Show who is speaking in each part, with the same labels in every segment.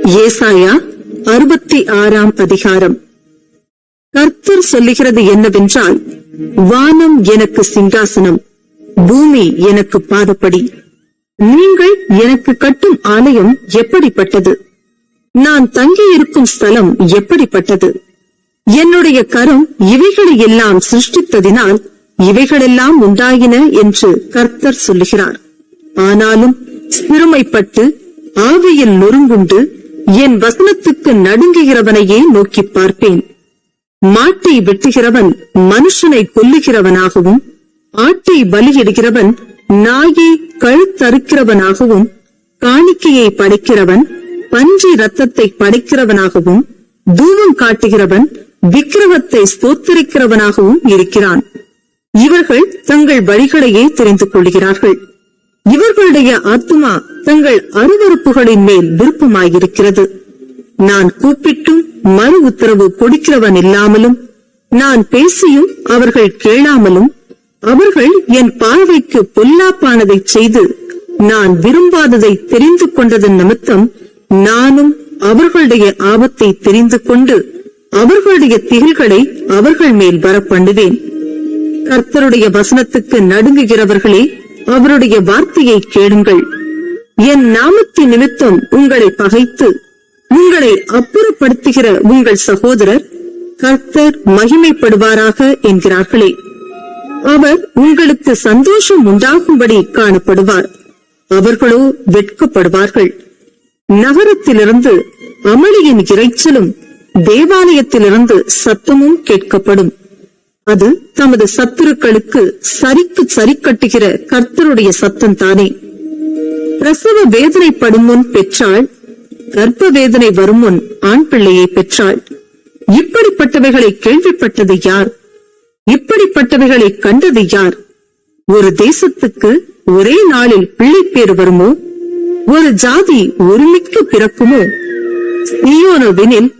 Speaker 1: ஏசாயா 66ஆம் அதிகாரம். கர்த்தர் சொல்லுகிறது என்னவென்றால், வானம் எனக்கு சிங்காசனம், பூமி எனக்கு பாதப்படி. நீங்கள் எனக்கு கட்டும் ஆலயம் எப்படிப்பட்டது? நான் தங்கியிருக்கும் ஸ்தலம் எப்படிப்பட்டது? என்னுடைய கரம் இவைகளை எல்லாம் சிருஷ்டித்ததினால் இவைகளெல்லாம் உண்டாயின என்று கர்த்தர் சொல்லுகிறார். ஆனாலும் சிறுமைப்பட்டு ஆவியில் நொறுங்குண்டு என் வசனத்துக்கு நடுங்குகிறவனையே நோக்கி பார்ப்பேன். மாட்டை வெட்டுகிறவன் மனுஷனை கொல்லுகிறவனாகவும், ஆட்டை பலியிடுகிறவன் நாயை கழுத்தறுக்கிறவனாகவும், காணிக்கையை படைக்கிறவன் பன்றி ரத்தத்தை படைக்கிறவனாகவும், தூபம் காட்டுகிறவன் விக்கிரகத்தை ஸ்தோத்தரிக்கிறவனாகவும் இருக்கிறான். இவர்கள் தங்கள் வழிகளையே தெரிந்து கொள்கிறார்கள். இவர்களுடைய ஆத்துமா தங்கள் அருவருப்புகளின் மேல் விருப்பமாயிருக்கிறது. நான் கூப்பிட்டும் மறு உத்தரவு கொடுக்கிறவன் இல்லாமலும், நான் பேசியும் அவர்கள் கேளாமலும், அவர்கள் என் பார்வைக்கு பொல்லாப்பானதை செய்து நான் விரும்பாததை தெரிந்து கொண்டதன் நிமித்தம் நானும் அவர்களுடைய ஆபத்தை தெரிந்து கொண்டு அவர்களுடைய திகில்களை அவர்கள் மேல் வர பண்ணுவேன். கர்த்தருடைய வசனத்துக்கு நடுங்குகிறவர்களே, அவருடைய வார்த்தையை கேளுங்கள். என் நாமத்தின் நிமித்தம் உங்களை பகைத்து உங்களை அப்புறப்படுத்துகிற உங்கள் சகோதரர் கர்த்தர் மகிமைப்படுவாராக என்கிறார்களே. அவர் உங்களுக்கு சந்தோஷம் உண்டாகும்படி காணப்படுவார், அவர்களோ வெட்கப்படுவார்கள். நகரத்திலிருந்து அமளியின் இரைச்சலும் தேவாலயத்திலிருந்து சத்தமும் கேட்கப்படும். அது தமது சத்துருக்களுக்கு சரிக்கு சரி கட்டுகிற கர்த்தருடைய சத்தம் தானே. பிரசவ வேதனைப்படும் முன் பெற்றாள், கர்ப்ப வேதனை வரும் முன் ஆண் பிள்ளையை பெற்றாள். இப்படிப்பட்டவைகளை கேள்விப்பட்டது யார்? இப்படிப்பட்டவைகளை கண்டது யார்? ஒரு தேசத்துக்கு ஒரே நாளில் பிள்ளைப்பேறு வருமோ? ஒரு ஜாதி ஒருமிக்க பிறக்குமோ? சீயோனோவெனில்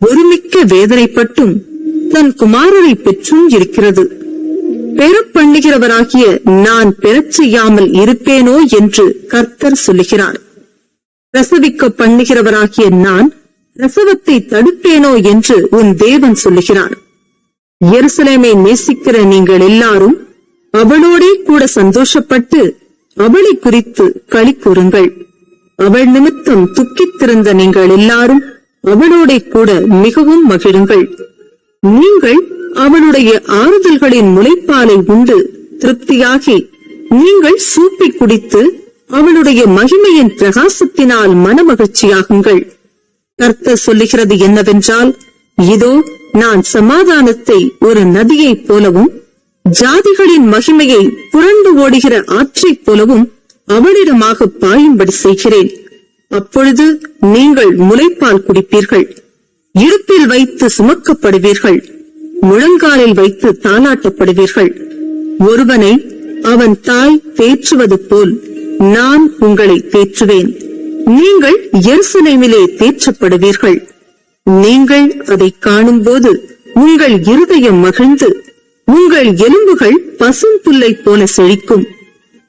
Speaker 1: ஒருமிக்க வேதனைப்பட்டும் தன் குமாரரை பெற்றும் இருக்கிறது. பெறப்பண்ணுகிறவராகிய நான் பெறச் செய்யாமல் இருப்பேனோ என்று கர்த்தர் சொல்லுகிறார். பிரசவிக்க பண்ணுகிறவராகிய நான் பிரசவத்தை தடுப்பேனோ என்று உன் தேவன் சொல்லுகிறார். எருசலேமை நேசிக்கிற நீங்கள் எல்லாரும் அவளோடே கூட சந்தோஷப்பட்டு அவளை குறித்து களி கூறுங்கள். அவள் நிமித்தம் துக்கித்திருந்த நீங்கள் எல்லாரும் அவளோடே கூட மிகவும் மகிழுங்கள். நீங்கள் அவளுடைய ஆறுதல்களின் முளைப்பாலை உண்டு திருப்தியாகி, நீங்கள் சூப்பை குடித்து அவளுடைய மகிமையின் பிரகாசத்தினால் மனமகிழ்ச்சியாகுங்கள். கர்த்தர் சொல்லுகிறது என்னவென்றால், இதோ நான் சமாதானத்தை ஒரு நதியைப் போலவும் ஜாதிகளின் மகிமையை புரண்டு ஓடுகிற ஆற்றைப் போலவும் அவளிடமாக பாயும்படி செய்கிறேன். அப்பொழுது நீங்கள் முளைப்பால் குடிப்பீர்கள், இடுப்பில் வைத்து சுமக்கப்படுவீர்கள், முழங்காலில் வைத்து தாளாட்டப்படுவீர்கள். ஒருவனை அவன் தாய் தேற்றுவது போல் நான் உங்களை தேற்றுவேன். நீங்கள் எருசலேமிலே தேற்றப்படுவீர்கள். நீங்கள் அதை காணும் போது உங்கள் இருதயம் மகிழ்ந்து உங்கள் எலும்புகள் பசும் புல்லை போல செழிக்கும்.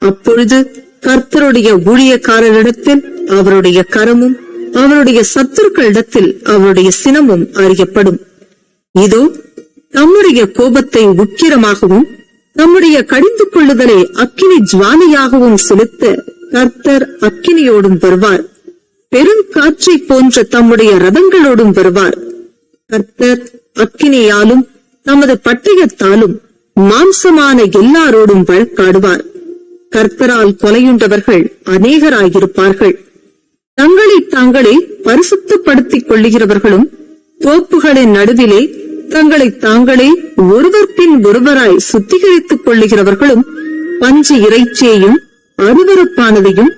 Speaker 1: அப்பொழுது கர்த்தருடைய ஊழியக்காரரிடத்தில் அவருடைய கரமும் அவருடைய சத்துருக்களிடத்தில் அவருடைய சினமும் அறியப்படும். இதோ தம்முடைய கோபத்தை உக்கிரமாகவும் தம்முடைய கடிந்து கொள்ளுதலை அக்கினி ஜுவாலையாகவும் செலுத்த கர்த்தர் அக்கினியோடும் வருவார். பெருங்காற்றை போன்ற தம்முடைய ரதங்களோடும் வருவார். கர்த்தர் அக்கினியாலும் தமது பட்டயத்தாலும் மாம்சமான எல்லாரோடும் வழக்காடுவார். கர்த்தரால் கொலையுண்டவர்கள் அநேகராயிருப்பார்கள். தங்களை தாங்களே பரிசுத்தப்படுத்திக் கொள்ளுகிறவர்களும் தோப்புகளின் நடுவிலே தங்களை தாங்களே ஒருவர் பின் ஒருவராய் சுத்திகரித்துக் கொள்ளுகிறவர்களும் பஞ்சு இறைச்சியையும் அருவருப்பானதையும்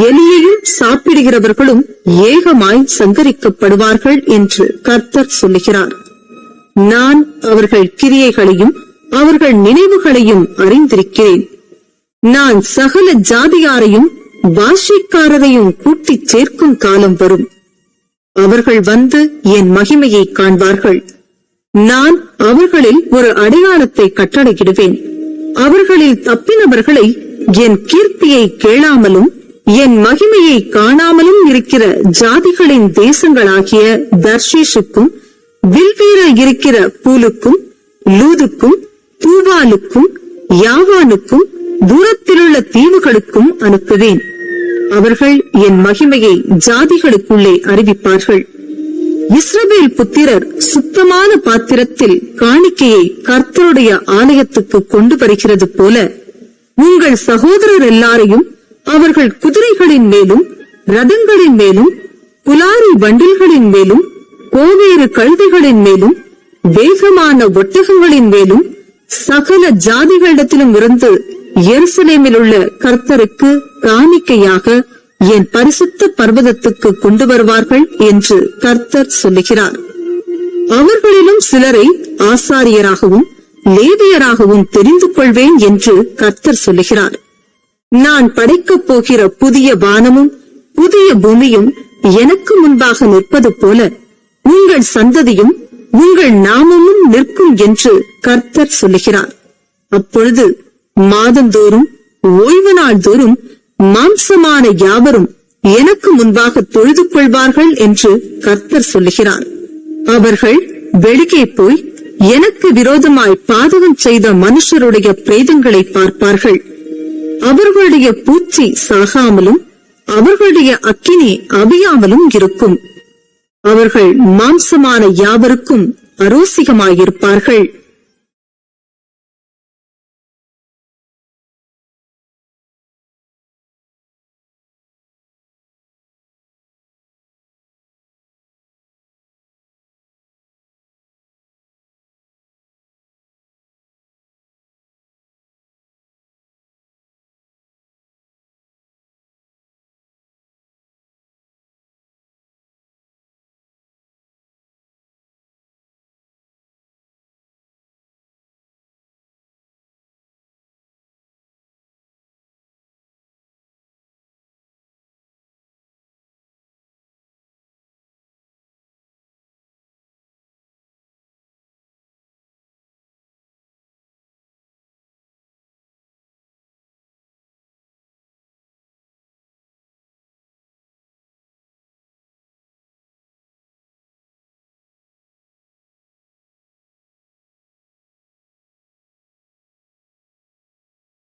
Speaker 1: எலியையும் சாப்பிடுகிறவர்களும் ஏகமாய் சங்கரிக்கப்படுவார்கள் என்று கர்த்தர் சொல்லுகிறார். நான் அவர்கள் கிரியைகளையும் அவர்கள் நினைவுகளையும் அறிந்திருக்கிறேன். நான் சகல ஜாதியாரையும் பாஷைக்காரரையும் கூட்டிச் சேர்க்கும் காலம் வரும். அவர்கள் வந்து என் மகிமையை காண்பார்கள். நான் அவர்களில் ஒரு அடையாளத்தை கட்டளையிடுவேன். அவர்களில் தப்பினவர்களை என் கீர்த்தியை கேளாமலும் என் மகிமையை காணாமலும் இருக்கிற ஜாதிகளின் தேசங்களாகிய தர்ஷீஷுக்கும் வில்வீர இருக்கிற பூலுக்கும் லூதுக்கும் தூபாலுக்கும் யாவானுக்கும் தூரத்திலுள்ள தீவுகளுக்கும் அனுப்புவேன். அவர்கள் என் மகிமையை ஜாதிகளுக்குள்ளே அறிவிப்பார்கள். இஸ்ரவேல் புத்திரர் சுத்தமான பாத்திரத்தில் காணிக்கையை கர்த்தருடைய ஆலயத்துக்கு கொண்டு வருகிறது போல உங்கள் சகோதரர் எல்லாரையும் அவர்கள் குதிரைகளின் மேலும் ரதங்களின் மேலும் புலாரி வண்டில்களின் மேலும் கோவேறு கழுதைகளின் மேலும் வேகமான ஒட்டகங்களின் மேலும் சகல ஜாதிகளிடத்திலும் இருந்து எருசலேமில் உள்ள கர்த்தருக்கு காணிக்கையாக என் பரிசுத்த பர்வதத்துக்கு கொண்டு வருவார்கள் என்று கர்த்தர் சொல்லுகிறார். அவர்களிலும் சிலரை ஆசாரியராகவும் லேவியராகவும் தெரிந்து கொள்வேன் என்று கர்த்தர் சொல்லுகிறார். நான் படைக்கப் போகிற புதிய வானமும் புதிய பூமியும் எனக்கு முன்பாக நிற்பது போல உங்கள் சந்ததியும் உங்கள் நாமமும் நிற்கும் என்று கர்த்தர் சொல்லுகிறார். அப்பொழுது மாதந்தோறும் ஓய்வு நாள் தோறும் மாம்சமான யாவரும் எனக்கு முன்பாக தொழுது கொள்வார்கள் என்று கர்த்தர் சொல்லுகிறார். அவர்கள் வெளியே போய் எனக்கு விரோதமாய் பாதகம் செய்த மனுஷருடைய பிரேதங்களை பார்ப்பார்கள். அவர்களுடைய பூச்சி சாகாமலும் அவர்களுடைய அக்கினி அவியாமலும் இருக்கும். அவர்கள் மாம்சமான யாவருக்கும் அரோசிகமாயிருப்பார்கள்.